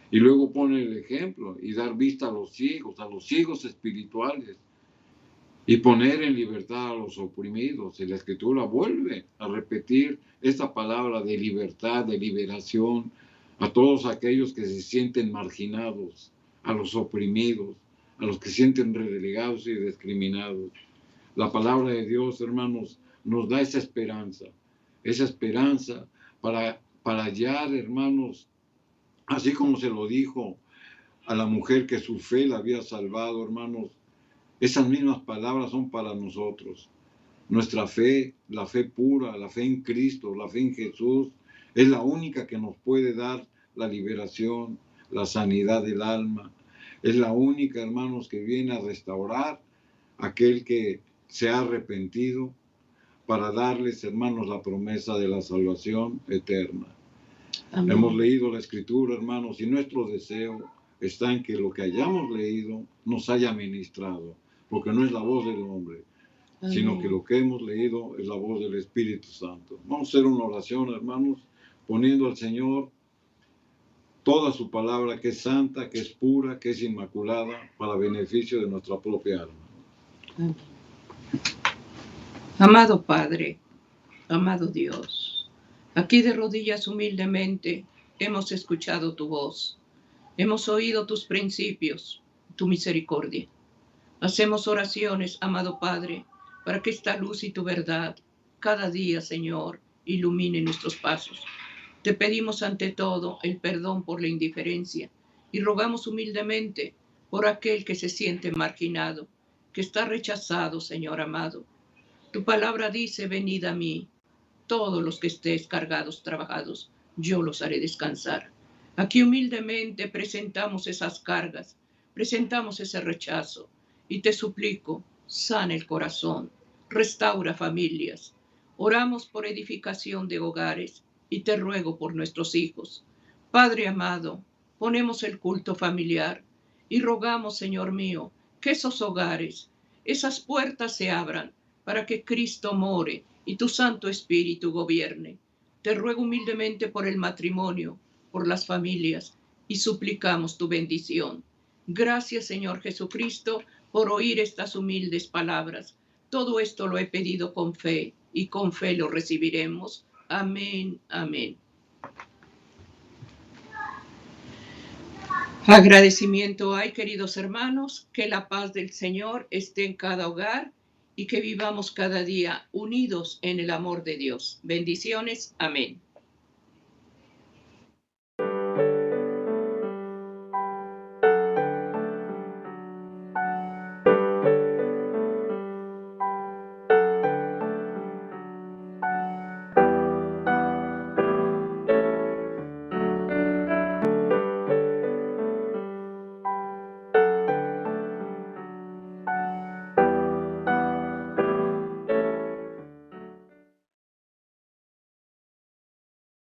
Y luego pone el ejemplo y dar vista a los ciegos espirituales, y poner en libertad a los oprimidos. Y la Escritura vuelve a repetir esta palabra de libertad, de liberación, a todos aquellos que se sienten marginados, a los oprimidos, a los que se sienten relegados y discriminados. La palabra de Dios, hermanos, nos da esa esperanza para hallar, hermanos, así como se lo dijo a la mujer que su fe la había salvado, hermanos. Esas mismas palabras son para nosotros. Nuestra fe, la fe pura, la fe en Cristo, la fe en Jesús, es la única que nos puede dar la liberación, la sanidad del alma. Es la única, hermanos, que viene a restaurar a aquel que se ha arrepentido, para darles, hermanos, la promesa de la salvación eterna. Amén. Hemos leído la Escritura, hermanos, y nuestro deseo está en que lo que hayamos leído nos haya ministrado, porque no es la voz del hombre, sino que lo que hemos leído es la voz del Espíritu Santo. Vamos a hacer una oración, hermanos, poniendo al Señor toda su palabra, que es santa, que es pura, que es inmaculada, para beneficio de nuestra propia alma. Amado Padre, amado Dios, aquí de rodillas humildemente hemos escuchado tu voz, hemos oído tus principios, tu misericordia. Hacemos oraciones, amado Padre, para que esta luz y tu verdad cada día, Señor, ilumine nuestros pasos. Te pedimos ante todo el perdón por la indiferencia y rogamos humildemente por aquel que se siente marginado, que está rechazado, Señor amado. Tu palabra dice, venid a mí, todos los que estéis cargados, trabajados, yo los haré descansar. Aquí humildemente presentamos esas cargas, presentamos ese rechazo y te suplico, sana el corazón, restaura familias. Oramos por edificación de hogares y te ruego por nuestros hijos. Padre amado, ponemos el culto familiar y rogamos, Señor mío, que esos hogares, esas puertas se abran para que Cristo more y tu Santo Espíritu gobierne. Te ruego humildemente por el matrimonio, por las familias, y suplicamos tu bendición. Gracias, Señor Jesucristo, por oír estas humildes palabras. Todo esto lo he pedido con fe, y con fe lo recibiremos. Amén, amén. Agradecimiento hay, queridos hermanos, que la paz del Señor esté en cada hogar y que vivamos cada día unidos en el amor de Dios. Bendiciones. Amén.